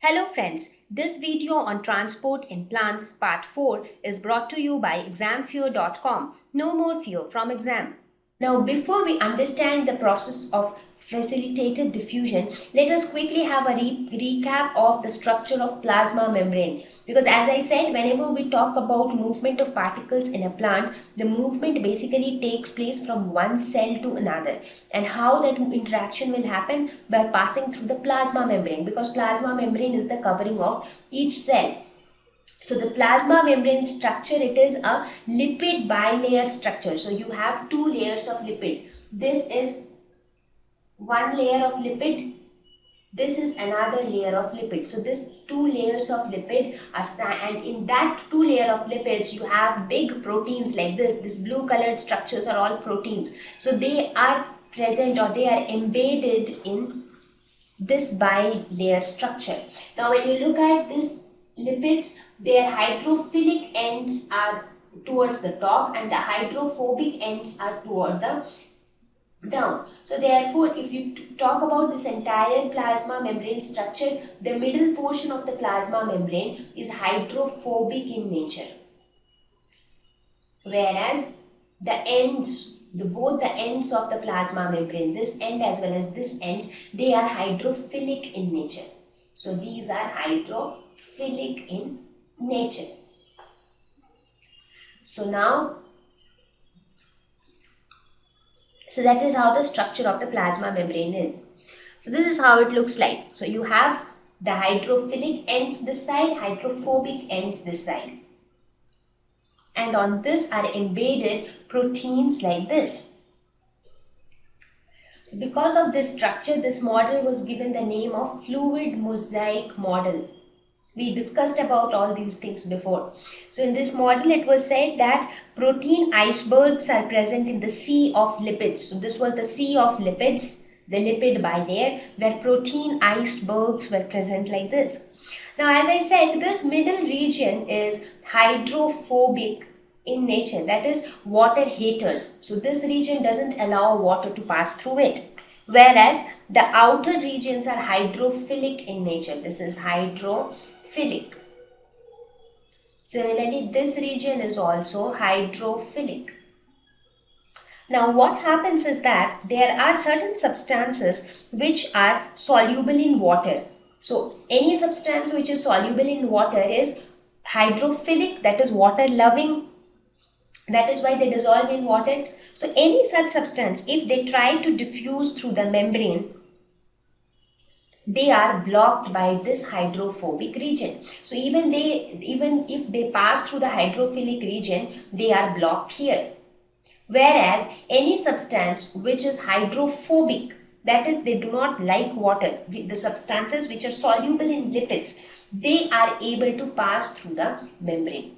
Hello friends, this video on transport in plants part 4 is brought to you by examfear.com. No more fear from exam. Now before we understand the process of facilitated diffusion, let us quickly have a recap of the structure of plasma membrane. Because as I said, whenever we talk about movement of particles in a plant, the movement basically takes place from one cell to another. And how that interaction will happen? By passing through the plasma membrane, because plasma membrane is the covering of each cell. So the plasma membrane structure, it is a lipid bilayer structure. So you have two layers of lipid. This is one layer of lipid. This is another layer of lipid. So this two layers of lipid are, and in that two layer of lipids you have big proteins like this. This blue colored structures are all proteins. So they are present, or they are embedded in this bilayer structure. Now when you look at this lipids, their hydrophilic ends are towards the top and the hydrophobic ends are toward the down. So therefore, if you talk about this entire plasma membrane structure, the middle portion of the plasma membrane is hydrophobic in nature, whereas the ends, both the ends of the plasma membrane, this end as well as this end, they are hydrophilic in nature. So these are hydrophilic in nature. So now, so that is how the structure of the plasma membrane is. So this is how it looks like. So you have the hydrophilic ends this side, hydrophobic ends this side. And on this are embedded proteins like this. Because of this structure, this model was given the name of fluid mosaic model. We discussed about all these things before. So in this model, it was said that protein icebergs are present in the sea of lipids. So this was the sea of lipids, the lipid bilayer, where protein icebergs were present like this. Now, as I said, this middle region is hydrophobic in nature, that is water haters. So this region doesn't allow water to pass through it. Whereas the outer regions are hydrophilic in nature. This is hydrophilic. Similarly, this region is also hydrophilic. Now, what happens is that there are certain substances which are soluble in water. So, any substance which is soluble in water is hydrophilic, that is water loving. That is why they dissolve in water. So any such substance, if they try to diffuse through the membrane, they are blocked by this hydrophobic region. So even if they pass through the hydrophilic region, they are blocked here. Whereas any substance which is hydrophobic, that is they do not like water, the substances which are soluble in lipids, they are able to pass through the membrane,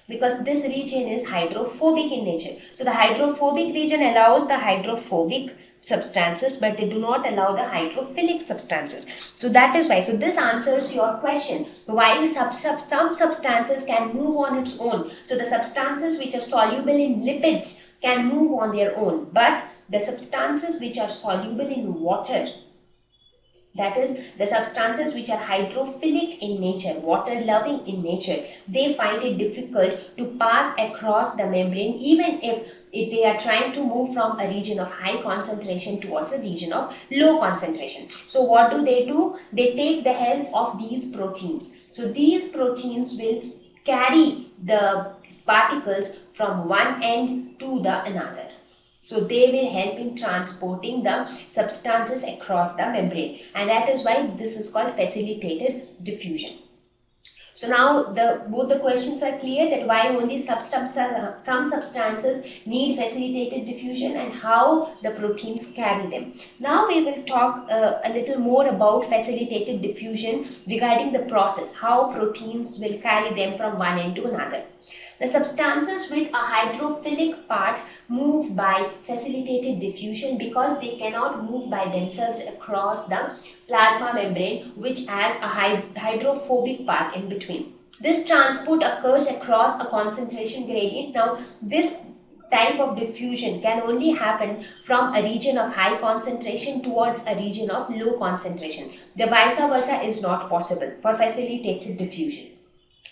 because this region is hydrophobic in nature. So the hydrophobic region allows the hydrophobic substances, but they do not allow the hydrophilic substances. So that is why. So this answers your question. Why some substances can move on its own. So the substances which are soluble in lipids can move on their own, but the substances which are soluble in water, that is the substances which are hydrophilic in nature, water loving in nature, they find it difficult to pass across the membrane, even if they are trying to move from a region of high concentration towards a region of low concentration. So what do? They take the help of these proteins. So these proteins will carry the particles from one end to the another. So they will help in transporting the substances across the membrane, and that is why this is called facilitated diffusion. So now both the questions are clear, that why only some substances need facilitated diffusion and how the proteins carry them. Now we will talk a little more about facilitated diffusion regarding the process, how proteins will carry them from one end to another. The substances with a hydrophilic part move by facilitated diffusion because they cannot move by themselves across the plasma membrane, which has a hydrophobic part in between. This transport occurs across a concentration gradient. Now, this type of diffusion can only happen from a region of high concentration towards a region of low concentration. The vice versa is not possible for facilitated diffusion.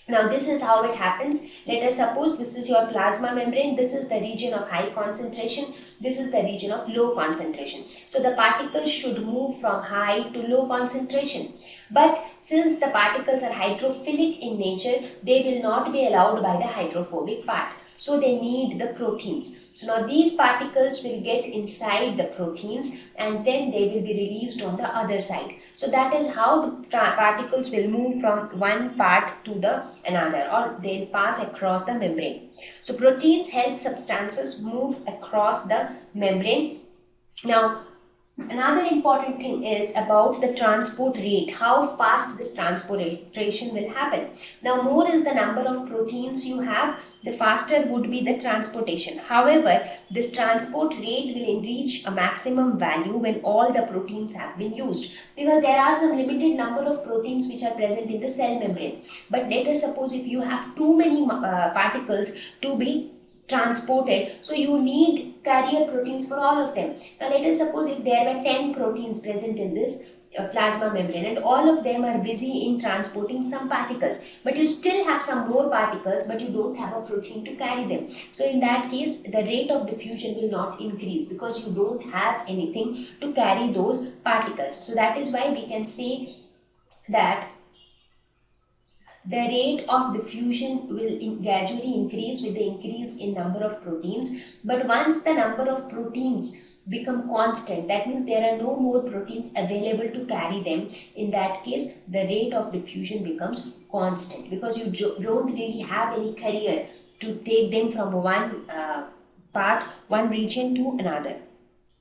Now this is how it happens. Let us suppose this is your plasma membrane, this is the region of high concentration, this is the region of low concentration. So the particles should move from high to low concentration. But since the particles are hydrophilic in nature, they will not be allowed by the hydrophobic part. So they need the proteins. So now these particles will get inside the proteins and then they will be released on the other side. So that is how the particles will move from one part to the another, or they'll pass across the membrane. So proteins help substances move across the membrane. Now another important thing is about the transport rate, how fast this transportation will happen. Now more is the number of proteins you have, the faster would be the transportation. However, this transport rate will reach a maximum value when all the proteins have been used, because there are some limited number of proteins which are present in the cell membrane. But let us suppose if you have too many particles to be transported, so you need carrier proteins for all of them. Now let us suppose if there were 10 proteins present in this plasma membrane and all of them are busy in transporting some particles, but you still have some more particles but you don't have a protein to carry them. So in that case the rate of diffusion will not increase because you don't have anything to carry those particles. So that is why we can say that the rate of diffusion will gradually increase with the increase in number of proteins. But once the number of proteins become constant, that means there are no more proteins available to carry them, in that case the rate of diffusion becomes constant, because you don't really have any carrier to take them from one region to another.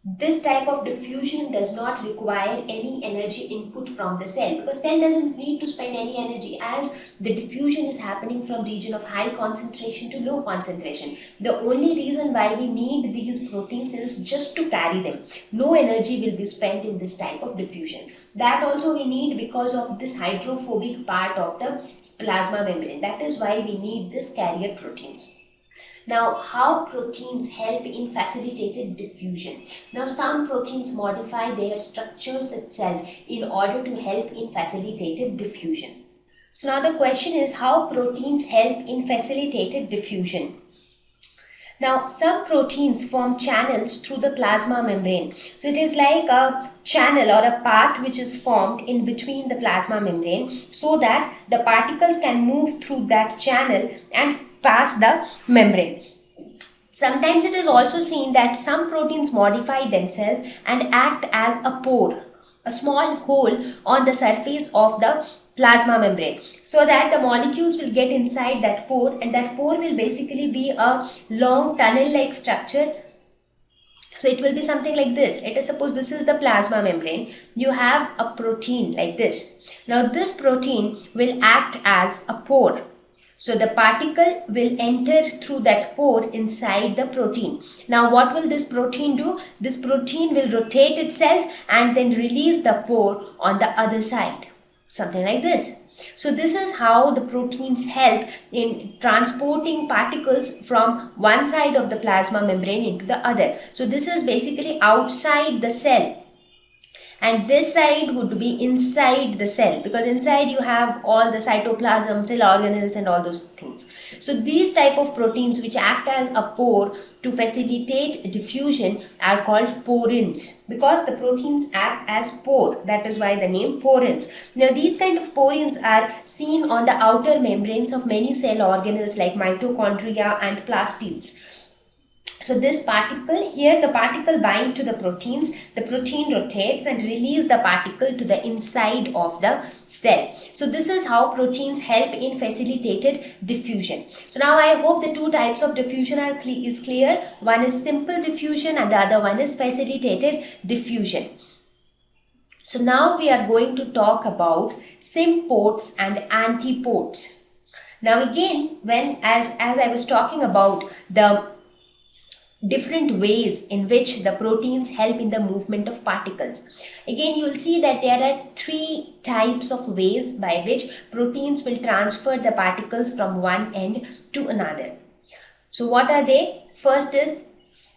This type of diffusion does not require any energy input from the cell, because cell doesn't need to spend any energy, as the diffusion is happening from region of high concentration to low concentration. The only reason why we need these proteins is just to carry them. No energy will be spent in this type of diffusion. That also we need because of this hydrophobic part of the plasma membrane. That is why we need this carrier proteins. Now, how proteins help in facilitated diffusion? Now, some proteins modify their structures itself in order to help in facilitated diffusion. So now the question is how proteins help in facilitated diffusion. Now, some proteins form channels through the plasma membrane. So it is like a channel or a path which is formed in between the plasma membrane, so that the particles can move through that channel and pass the membrane. Sometimes it is also seen that some proteins modify themselves and act as a pore, a small hole on the surface of the plasma membrane, so that the molecules will get inside that pore, and that pore will basically be a long tunnel-like structure. So it will be something like this. Let us suppose this is the plasma membrane. You have a protein like this. Now this protein will act as a pore. So the particle will enter through that pore inside the protein. Now what will this protein do? This protein will rotate itself and then release the pore on the other side. Something like this. So this is how the proteins help in transporting particles from one side of the plasma membrane into the other. So this is basically outside the cell. And this side would be inside the cell, because inside you have all the cytoplasm, cell organelles and all those things. So these type of proteins which act as a pore to facilitate diffusion are called porins, because the proteins act as pore. That is why the name porins. Now these kind of porins are seen on the outer membranes of many cell organelles like mitochondria and plastids. So this particle, here the particle binds to the proteins, the protein rotates and release the particle to the inside of the cell. So this is how proteins help in facilitated diffusion. So now I hope the two types of diffusion is clear. One is simple diffusion and the other one is facilitated diffusion. So now we are going to talk about symports and antiports. Now again, as I was talking about the different ways in which the proteins help in the movement of particles. Again, you will see that there are three types of ways by which proteins will transfer the particles from one end to another. So what are they? First is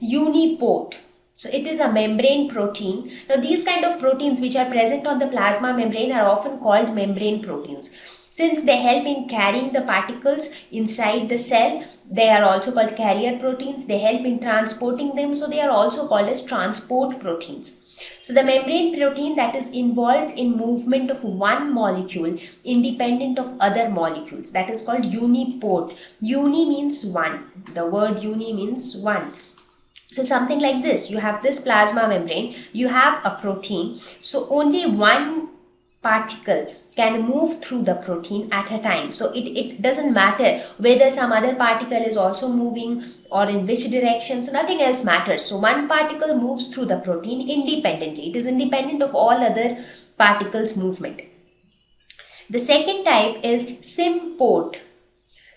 uniport. So it is a membrane protein. Now these kind of proteins which are present on the plasma membrane are often called membrane proteins. Since they help in carrying the particles inside the cell, they are also called carrier proteins. They help in transporting them, so they are also called as transport proteins. So the membrane protein that is involved in movement of one molecule independent of other molecules, that is called uniport. Uni means one. The word uni means one. So something like this, you have this plasma membrane, you have a protein, so only one particle can move through the protein at a time. So it doesn't matter whether some other particle is also moving or in which direction, so nothing else matters. So one particle moves through the protein independently. It is independent of all other particles' movement. The second type is symport.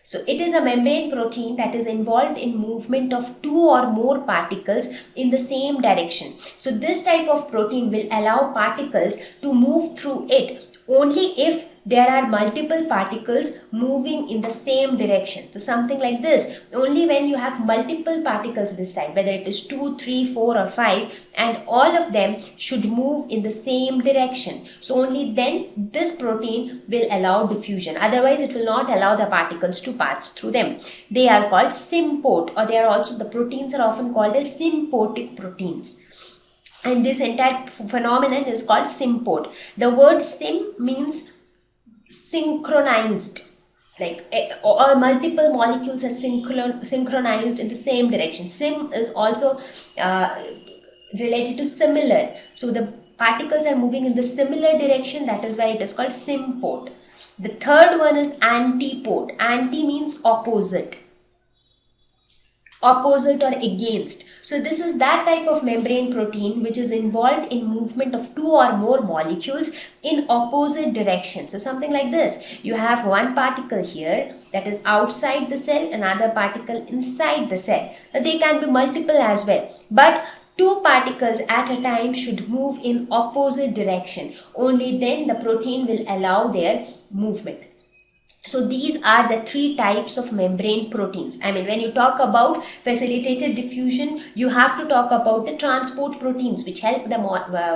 So it is a membrane protein that is involved in movement of two or more particles in the same direction. So this type of protein will allow particles to move through it only if there are multiple particles moving in the same direction. So something like this, only when you have multiple particles this side, whether it is 2, 3, 4 or 5, and all of them should move in the same direction. So only then this protein will allow diffusion. Otherwise it will not allow the particles to pass through them. They are called symport, or they are also, the proteins are often called as symptotic proteins. And this entire phenomenon is called symport. The word sim means synchronized, like all multiple molecules are synchronized in the same direction. Sim is also related to similar, so the particles are moving in the similar direction, that is why it is called symport. The third one is antiport. Anti means opposite or against. So this is that type of membrane protein which is involved in movement of two or more molecules in opposite direction. So something like this, you have one particle here that is outside the cell, another particle inside the cell. Now they can be multiple as well, but two particles at a time should move in opposite direction. Only then the protein will allow their movement. So these are the three types of membrane proteins. I mean, when you talk about facilitated diffusion, you have to talk about the transport proteins which help the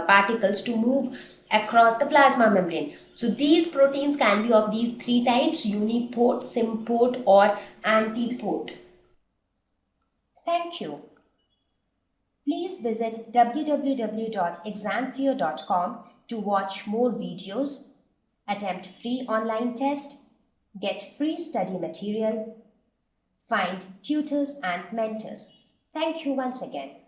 particles to move across the plasma membrane. So these proteins can be of these three types: uniport, symport or antiport. Thank you. Please visit www.examfear.com to watch more videos, attempt free online test, get free study material, find tutors and mentors. Thank you once again.